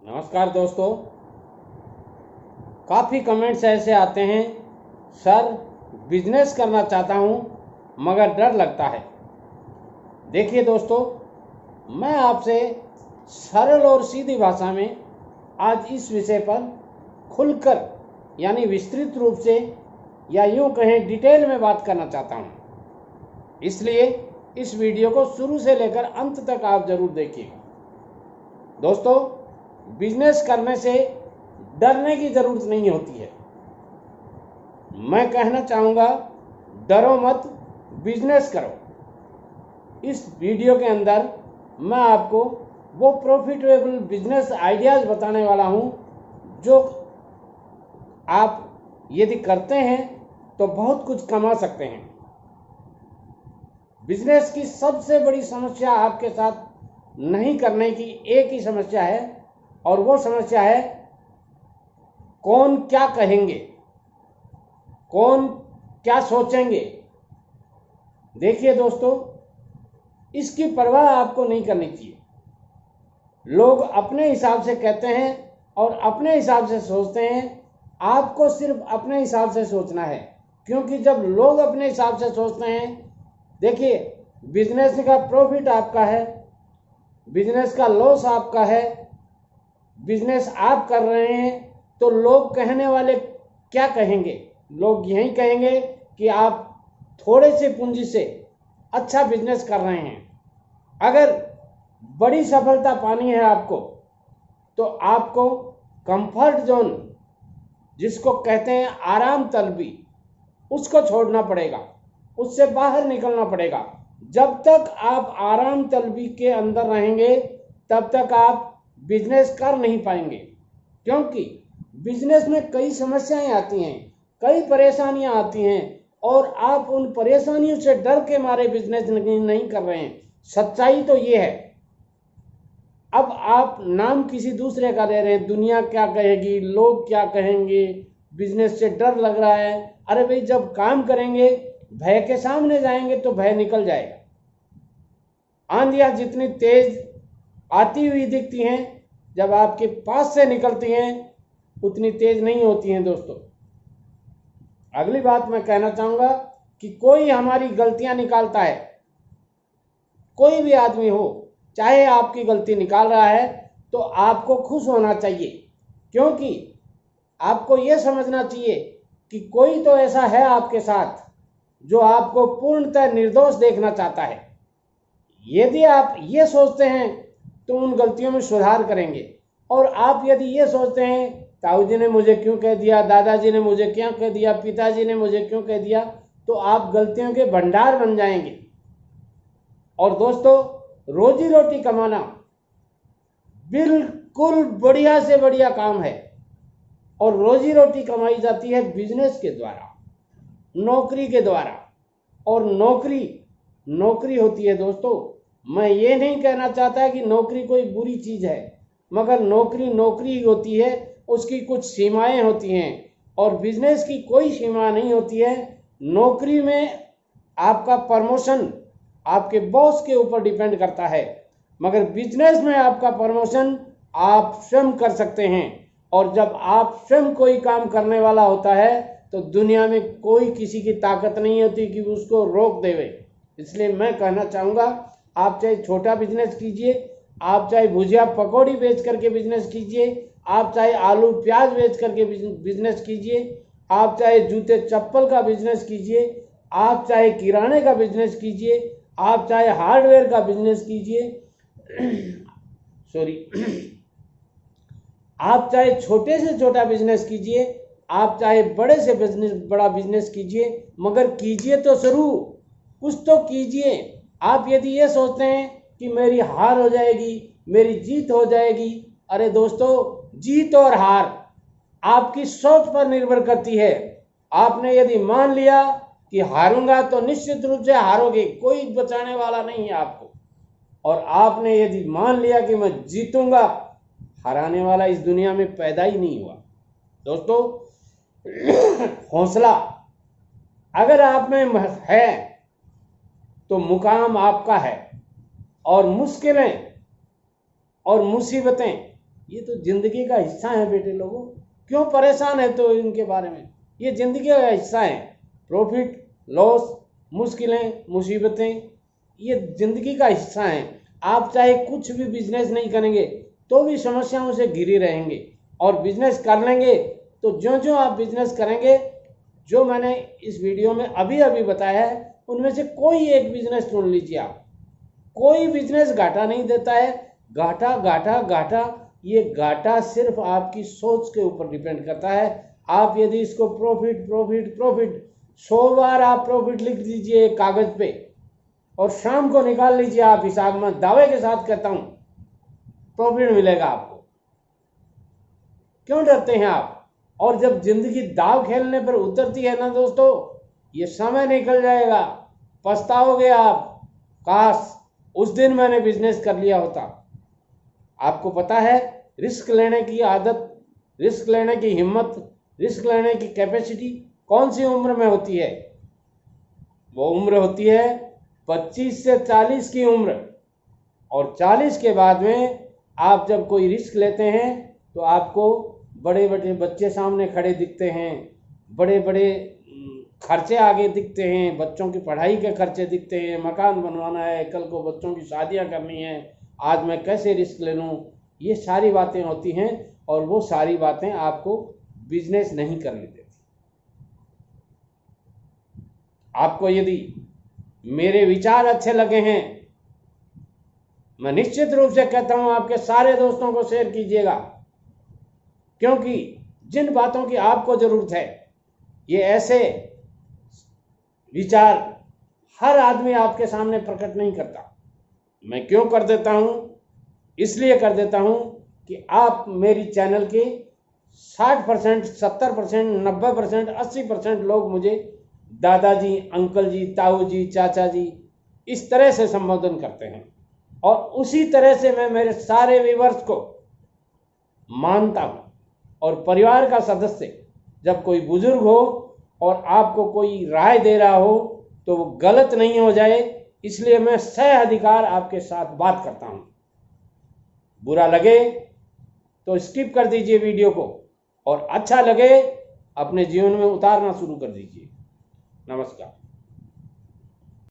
नमस्कार दोस्तों। काफ़ी कमेंट्स ऐसे आते हैं, सर बिजनेस करना चाहता हूँ मगर डर लगता है। देखिए दोस्तों, मैं आपसे सरल और सीधी भाषा में आज इस विषय पर खुलकर यानी विस्तृत रूप से या यूँ कहें डिटेल में बात करना चाहता हूँ। इसलिए इस वीडियो को शुरू से लेकर अंत तक आप ज़रूर देखिएगा। दोस्तों, बिजनेस करने से डरने की ज़रूरत नहीं होती है। मैं कहना चाहूँगा, डरो मत, बिजनेस करो। इस वीडियो के अंदर मैं आपको वो प्रॉफिटेबल बिजनेस आइडियाज़ बताने वाला हूँ जो आप यदि करते हैं तो बहुत कुछ कमा सकते हैं। बिजनेस की सबसे बड़ी समस्या आपके साथ नहीं करने की एक ही समस्या है, और वो समस्या है कौन क्या कहेंगे, कौन क्या सोचेंगे। देखिए दोस्तों, इसकी परवाह आपको नहीं करनी चाहिए। लोग अपने हिसाब से कहते हैं और अपने हिसाब से सोचते हैं। आपको सिर्फ अपने हिसाब से सोचना है, क्योंकि जब लोग अपने हिसाब से सोचते हैं, देखिए बिजनेस का प्रॉफिट आपका है, बिजनेस का लॉस आपका है, बिजनेस आप कर रहे हैं, तो लोग कहने वाले क्या कहेंगे? लोग यही कहेंगे कि आप थोड़े से पूंजी से अच्छा बिजनेस कर रहे हैं। अगर बड़ी सफलता पानी है आपको, तो आपको कंफर्ट जोन, जिसको कहते हैं आराम तलबी, उसको छोड़ना पड़ेगा, उससे बाहर निकलना पड़ेगा। जब तक आप आराम तलबी के अंदर रहेंगे तब तक आप बिजनेस कर नहीं पाएंगे, क्योंकि बिजनेस में कई समस्याएं आती हैं, कई परेशानियां आती हैं, और आप उन परेशानियों से डर के मारे बिजनेस नहीं कर रहे हैं। सच्चाई तो ये है। अब आप नाम किसी दूसरे का दे रहे हैं, दुनिया क्या कहेगी, लोग क्या कहेंगे, बिजनेस से डर लग रहा है। अरे भाई, जब काम करेंगे, भय के सामने जाएंगे तो भय निकल जाएगा। आंधियां जितनी तेज आती हुई दिखती हैं, जब आपके पास से निकलती हैं उतनी तेज नहीं होती हैं। दोस्तों, अगली बात मैं कहना चाहूँगा कि कोई हमारी गलतियां निकालता है, कोई भी आदमी हो, चाहे आपकी गलती निकाल रहा है, तो आपको खुश होना चाहिए, क्योंकि आपको यह समझना चाहिए कि कोई तो ऐसा है आपके साथ जो आपको पूर्णतः निर्दोष देखना चाहता है। यदि आप ये सोचते हैं तो उन गलतियों में सुधार करेंगे, और आप यदि ये सोचते हैं ताऊ जी ने मुझे क्यों कह दिया, दादाजी ने मुझे क्यों कह दिया, पिताजी ने मुझे क्यों कह दिया, तो आप गलतियों के भंडार बन जाएंगे। और दोस्तों, रोजी रोटी कमाना बिल्कुल बढ़िया से बढ़िया काम है, और रोजी रोटी कमाई जाती है बिजनेस के द्वारा, नौकरी के द्वारा। और नौकरी होती है दोस्तों। मैं ये नहीं कहना चाहता कि नौकरी कोई बुरी चीज़ है, मगर नौकरी ही होती है, उसकी कुछ सीमाएं होती हैं, और बिजनेस की कोई सीमा नहीं होती है। नौकरी में आपका प्रमोशन आपके बॉस के ऊपर डिपेंड करता है, मगर बिजनेस में आपका प्रमोशन आप स्वयं कर सकते हैं। और जब आप स्वयं कोई काम करने वाला होता है, तो दुनिया में कोई किसी की ताकत नहीं होती कि उसको रोक देवे। इसलिए मैं कहना चाहूँगा, आप चाहे छोटा बिजनेस कीजिए, आप चाहे भुजिया पकौड़ी बेच करके बिजनेस कीजिए, आप चाहे आलू प्याज बेच करके बिजनेस कीजिए, आप चाहे जूते चप्पल का बिजनेस कीजिए, आप चाहे किराने का बिजनेस कीजिए, आप चाहे हार्डवेयर का बिजनेस कीजिए सॉरी आप चाहे छोटे से छोटा बिजनेस कीजिए, आप चाहे बड़े से बड़ा बिजनेस कीजिए, मगर कीजिए तो जरूर, कुछ तो कीजिए। आप यदि ये सोचते हैं कि मेरी हार हो जाएगी, मेरी जीत हो जाएगी, अरे दोस्तों, जीत और हार आपकी सोच पर निर्भर करती है। आपने यदि मान लिया कि हारूंगा, तो निश्चित रूप से हारोगे, कोई बचाने वाला नहीं है आपको। और आपने यदि मान लिया कि मैं जीतूंगा, हराने वाला इस दुनिया में पैदा ही नहीं हुआ। दोस्तों, हौसला अगर आप में है तो मुकाम आपका है, और मुश्किलें और मुसीबतें ये तो जिंदगी का हिस्सा है बेटे लोगों। क्यों परेशान है तो इनके बारे में? ये जिंदगी का हिस्सा है। प्रॉफिट लॉस, मुश्किलें मुसीबतें, ये जिंदगी का हिस्सा है। आप चाहे कुछ भी बिजनेस नहीं करेंगे तो भी समस्याओं से घिरे रहेंगे, और बिजनेस कर लेंगे तो ज्यों ज्यों आप बिजनेस करेंगे, जो मैंने इस वीडियो में अभी अभी बताया है उनमें से कोई एक बिजनेस चुन लीजिए आप। कोई बिजनेस घाटा नहीं देता है। घाटा घाटा घाटा, ये घाटा सिर्फ आपकी सोच के ऊपर डिपेंड करता है। आप यदि इसको प्रॉफिट प्रॉफिट प्रॉफिट 100 बार आप प्रॉफिट लिख दीजिए कागज पे और शाम को निकाल लीजिए आप हिसाब में, दावे के साथ कहता हूं प्रॉफिट मिलेगा आपको। क्यों डरते हैं आप? और जब जिंदगी दाव खेलने पर उतरती है ना दोस्तों, ये समय निकल जाएगा, पछताओगे आप, काश उस दिन मैंने बिजनेस कर लिया होता। आपको पता है रिस्क लेने की आदत, रिस्क लेने की हिम्मत, रिस्क लेने की कैपेसिटी कौन सी उम्र में होती है? वो उम्र होती है 25 से 40 की उम्र। और 40 के बाद में आप जब कोई रिस्क लेते हैं तो आपको बड़े बड़े बच्चे सामने खड़े दिखते हैं, बड़े बड़े खर्चे आगे दिखते हैं, बच्चों की पढ़ाई के खर्चे दिखते हैं, मकान बनवाना है, कल को बच्चों की शादियां करनी है, आज मैं कैसे रिस्क ले लूँ, ये सारी बातें होती हैं। और वो सारी बातें आपको बिजनेस नहीं करने देती। आपको यदि मेरे विचार अच्छे लगे हैं, मैं निश्चित रूप से कहता हूं आपके सारे दोस्तों को शेयर कीजिएगा, क्योंकि जिन बातों की आपको जरूरत है, ये ऐसे विचार हर आदमी आपके सामने प्रकट नहीं करता। मैं क्यों कर देता हूं? इसलिए कर देता हूं कि आप मेरी चैनल के 60%, 70%, 90%, 80% लोग मुझे दादाजी, अंकल जी, ताऊ जी, चाचा जी इस तरह से संबोधन करते हैं, और उसी तरह से मैं मेरे सारे व्यूअर्स को मानता हूं। और परिवार का सदस्य जब कोई बुजुर्ग हो और आपको कोई राय दे रहा हो तो वो गलत नहीं हो जाए, इसलिए मैं सह अधिकार आपके साथ बात करता हूं। बुरा लगे तो स्किप कर दीजिए वीडियो को, और अच्छा लगे अपने जीवन में उतारना शुरू कर दीजिए। नमस्कार।